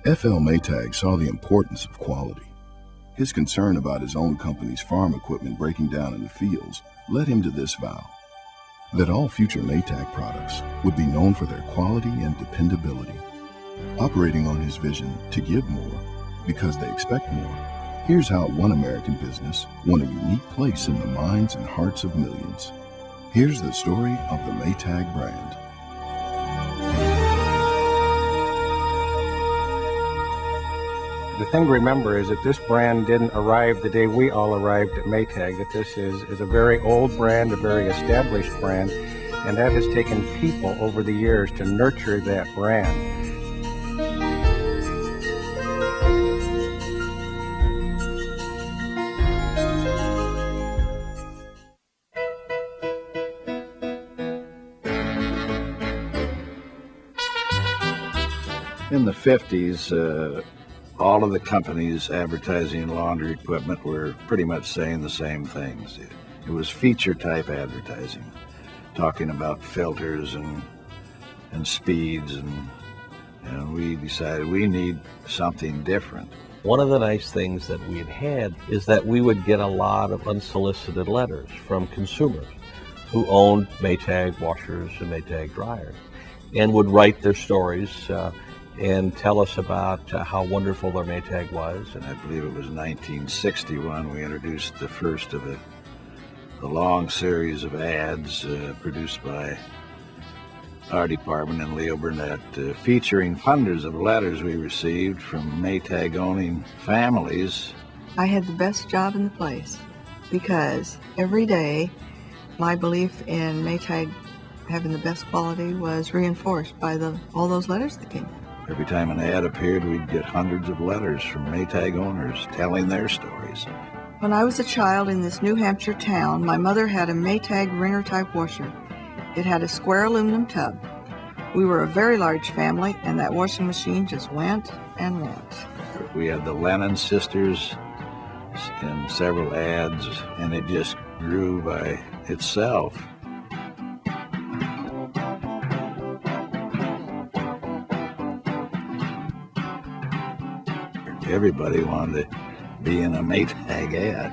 F.L. Maytag saw the importance of quality. His concern about his own company's farm equipment breaking down in the fields led him to this vow, that all future Maytag products would be known for their quality and dependability. Operating on his vision to give more because they expect more, here's how one American business won a unique place in the minds and hearts of millions. Here's the story of the Maytag brand. The thing to remember is that this brand didn't arrive the day we all arrived at Maytag, that this is a very old brand, a very established brand, and that has taken people over the years to nurture that brand. In the 50s, all of the companies advertising laundry equipment were pretty much saying the same things. It was feature-type advertising, talking about filters and speeds, and we decided we need something different. One of the nice things that we had is that we would get a lot of unsolicited letters from consumers who owned Maytag washers and Maytag dryers and would write their stories and tell us about how wonderful their Maytag was. And I believe it was 1961 we introduced the first of a long series of ads produced by our department and Leo Burnett, featuring hundreds of letters we received from Maytag-owning families. I had the best job in the place because every day my belief in Maytag having the best quality was reinforced by all those letters that came. Every time an ad appeared, we'd get hundreds of letters from Maytag owners telling their stories. When I was a child in this New Hampshire town, my mother had a Maytag wringer-type washer. It had a square aluminum tub. We were a very large family, and that washing machine just went and went. We had the Lennon sisters in several ads, and it just grew by itself. Everybody wanted to be in a Maytag ad.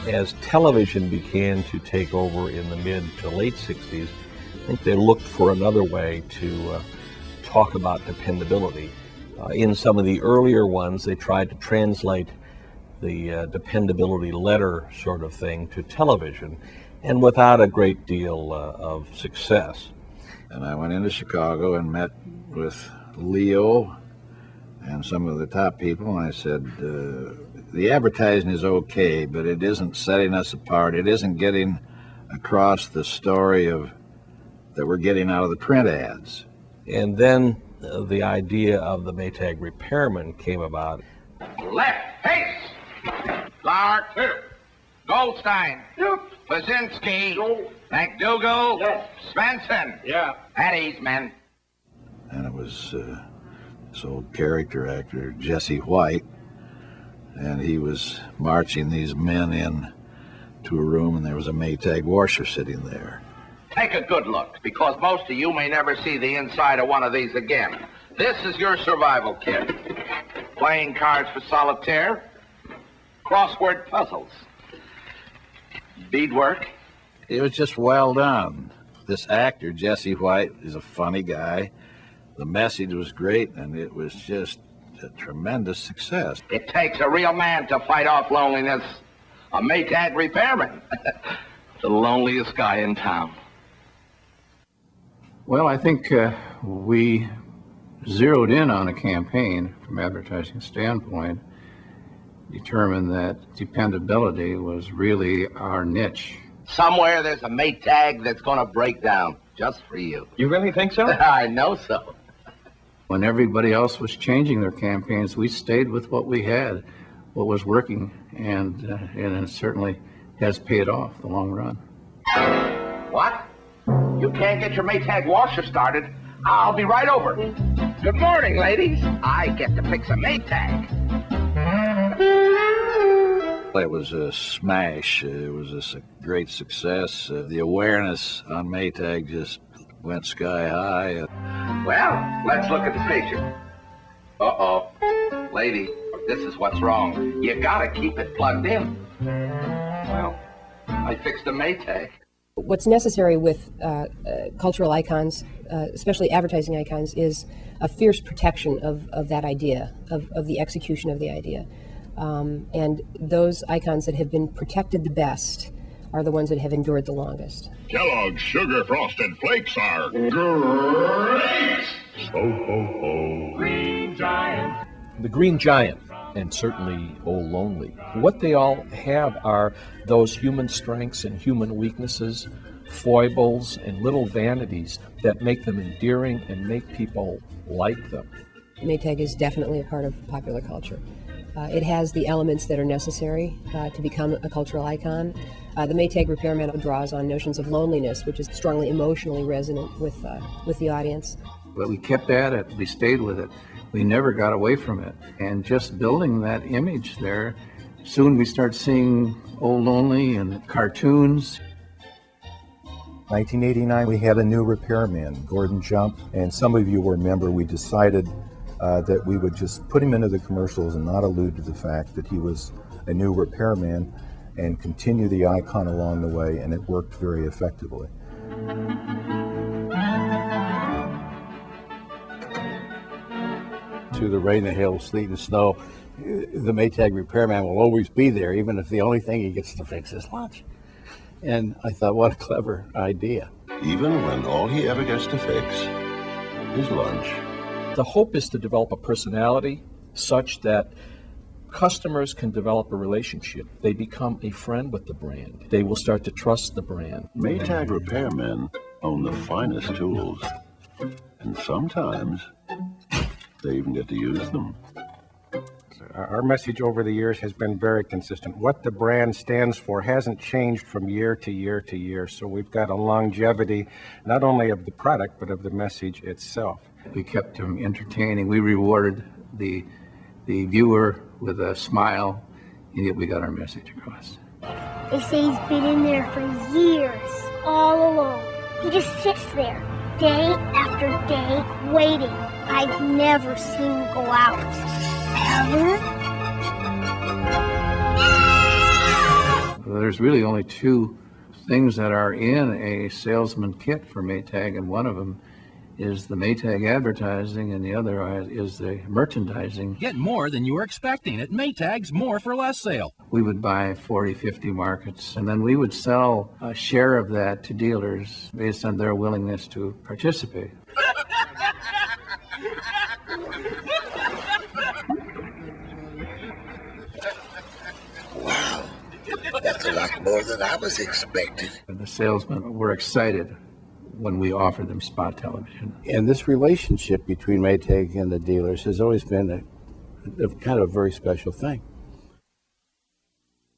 As television began to take over in the mid to late 60s, I think they looked for another way to talk about dependability. In some of the earlier ones, they tried to translate the dependability letter sort of thing to television, and without a great deal of success. And I went into Chicago and met with Leo and some of the top people, and I said, the advertising is okay, but it isn't setting us apart. It isn't getting across the story that we're getting out of the print ads. And then the idea of the Maytag repairman came about. Left, pace! Clark, Goldstein, Pazinski, McDougal, Svensson. Yeah. At ease, men. And it was this old character actor, Jesse White, and he was marching these men in to a room, and there was a Maytag washer sitting there. Take a good look, because most of you may never see the inside of one of these again. This is your survival kit. Playing cards for solitaire, crossword puzzles, beadwork. It was just well done. This actor, Jesse White, is a funny guy. The message was great, and it was just a tremendous success. It takes a real man to fight off loneliness. A Maytag repairman. The loneliest guy in town. Well, I think we zeroed in on a campaign from an advertising standpoint, determined that dependability was really our niche. Somewhere there's a Maytag that's going to break down just for you. You really think so? I know so. When everybody else was changing their campaigns, we stayed with what we had, what was working, and it certainly has paid off in the long run. What? You can't get your Maytag washer started? I'll be right over. Good morning, ladies. I get to fix a Maytag. It was a smash. It was a great success. The awareness on Maytag just went sky high. Well, let's look at the picture. Uh-oh. Lady, this is what's wrong. You gotta keep it plugged in. Well, I fixed the Maytag. What's necessary with cultural icons, especially advertising icons, is a fierce protection of that idea, of the execution of the idea. And those icons that have been protected the best are the ones that have endured the longest. Kellogg's Sugar Frosted Flakes are great! Ho, ho, ho. Green Giant. The Green Giant, and certainly Oh Lonely. What they all have are those human strengths and human weaknesses, foibles and little vanities that make them endearing and make people like them. Maytag is definitely a part of popular culture. It has the elements that are necessary to become a cultural icon. The Maytag repairman draws on notions of loneliness, which is strongly emotionally resonant with the audience. But we kept at it, we stayed with it. We never got away from it. And just building that image there, soon we start seeing Old Lonely and cartoons. 1989, we had a new repairman, Gordon Jump, and some of you will remember we decided that we would just put him into the commercials and not allude to the fact that he was a new repairman and continue the icon along the way, and it worked very effectively. Through the rain and hail, sleet and snow, the Maytag repairman will always be there, even if the only thing he gets to fix is lunch. And I thought, what a clever idea. Even when all he ever gets to fix is lunch. The hope is to develop a personality such that customers can develop a relationship. They become a friend with the brand. They will start to trust the brand. Maytag repairmen own the finest tools, and sometimes they even get to use them. Our message over the years has been very consistent. What the brand stands for hasn't changed from year to year to year, so we've got a longevity not only of the product but of the message itself. We kept them entertaining. We rewarded the viewer with a smile, and yet we got our message across. They say he's been in there for years, all alone. He just sits there, day after day, waiting. I've never seen him go out. Ever? There's really only two things that are in a salesman kit for Maytag, and one of them is the Maytag advertising, and the other is the merchandising. Get more than you were expecting at Maytag's More for Less sale. We would buy 40, 50 markets, and then we would sell a share of that to dealers based on their willingness to participate. Wow, that's a lot more than I was expecting. And the salesmen were excited when we offered them spot television. And this relationship between Maytag and the dealers has always been a kind of a very special thing.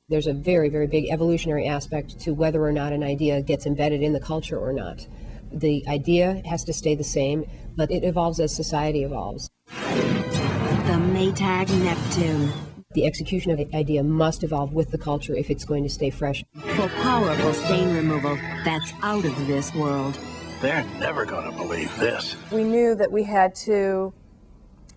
There's a very, very big evolutionary aspect to whether or not an idea gets embedded in the culture or not. The idea has to stay the same, but it evolves as society evolves. The Maytag Neptune. The execution of the idea must evolve with the culture if it's going to stay fresh. For powerful stain removal that's out of this world. They're never going to believe this. We knew that we had to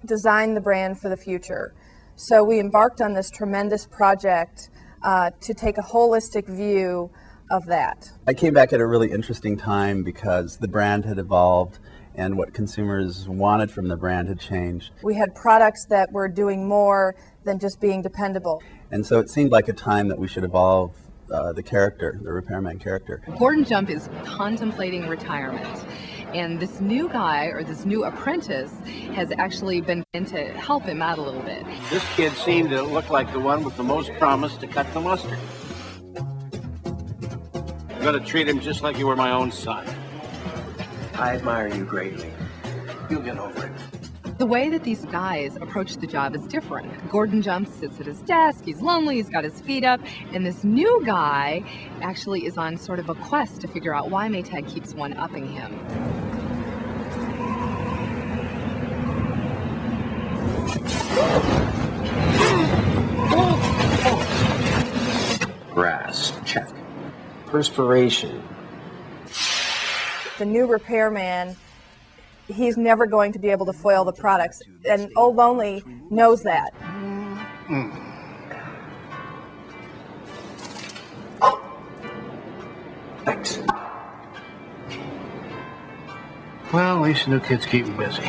design the brand for the future. So we embarked on this tremendous project to take a holistic view of that. I came back at a really interesting time because the brand had evolved and what consumers wanted from the brand had changed. We had products that were doing more than just being dependable. And so it seemed like a time that we should evolve the character, the repairman character. Gordon Jump is contemplating retirement. And this new guy, or this new apprentice, has actually been in to help him out a little bit. This kid seemed to look like the one with the most promise to cut the mustard. I'm going to treat him just like you were my own son. I admire you greatly. You'll get over it. The way that these guys approach the job is different. Gordon Jump sits at his desk, he's lonely, he's got his feet up, and this new guy actually is on sort of a quest to figure out why Maytag keeps one-upping him. Brass, check. Perspiration. The new repairman, he's never going to be able to foil the products, and Old Lonely knows that. Thanks. Well, at least the new kids keep me busy.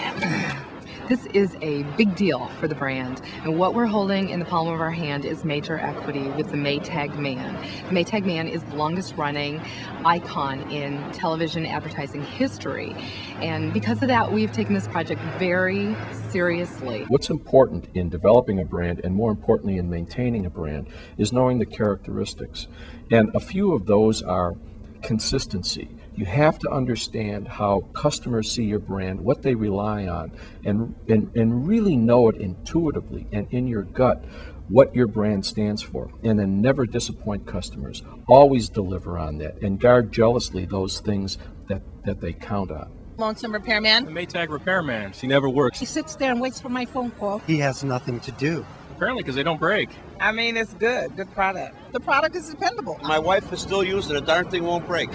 This is a big deal for the brand, and what we're holding in the palm of our hand is major equity with the Maytag Man. The Maytag Man is the longest running icon in television advertising history, and because of that, we've taken this project very seriously. What's important in developing a brand, and more importantly in maintaining a brand, is knowing the characteristics, and a few of those are consistency. You have to understand how customers see your brand, what they rely on, and really know it intuitively and in your gut what your brand stands for, and then never disappoint customers. Always deliver on that and guard jealously those things that they count on. Lonesome repairman? The Maytag repairman. He never works. He sits there and waits for my phone call. He has nothing to do. Apparently because they don't break. I mean, it's good product. The product is dependable. My wife is still using it. A darn thing won't break.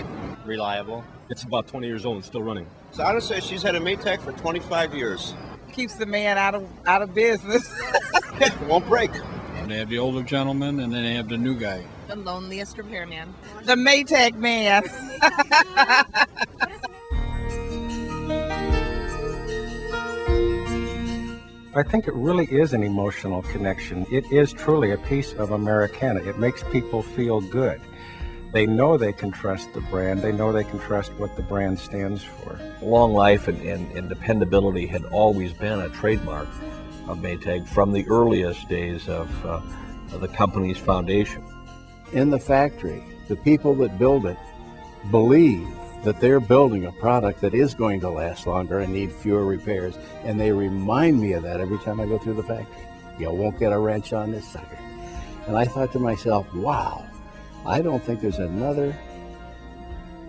Reliable. It's about 20 years old and still running. So I would say she's had a Maytag for 25 years. Keeps the man out of business. It won't break. They have the older gentleman and then they have the new guy. The loneliest repairman. The Maytag Man. I think it really is an emotional connection. It is truly a piece of Americana. It makes people feel good. They know they can trust the brand. They know they can trust what the brand stands for. Long life and dependability had always been a trademark of Maytag from the earliest days of the company's foundation. In the factory, the people that build it believe that they're building a product that is going to last longer and need fewer repairs, and they remind me of that every time I go through the factory. You won't get a wrench on this sucker. And I thought to myself, wow, I don't think there's another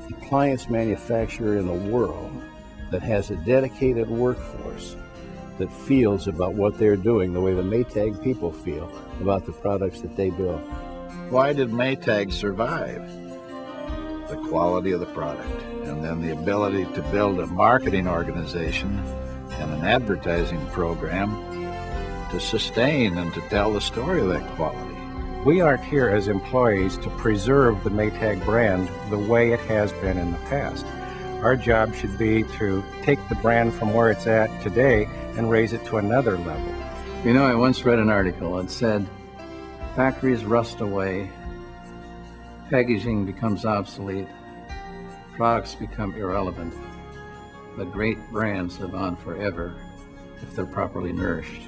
appliance manufacturer in the world that has a dedicated workforce that feels about what they're doing the way the Maytag people feel about the products that they build. Why did Maytag survive? The quality of the product, and then the ability to build a marketing organization and an advertising program to sustain and to tell the story of that quality. We aren't here as employees to preserve the Maytag brand the way it has been in the past. Our job should be to take the brand from where it's at today and raise it to another level. You know, I once read an article that said, factories rust away, packaging becomes obsolete, products become irrelevant, but great brands live on forever if they're properly nourished.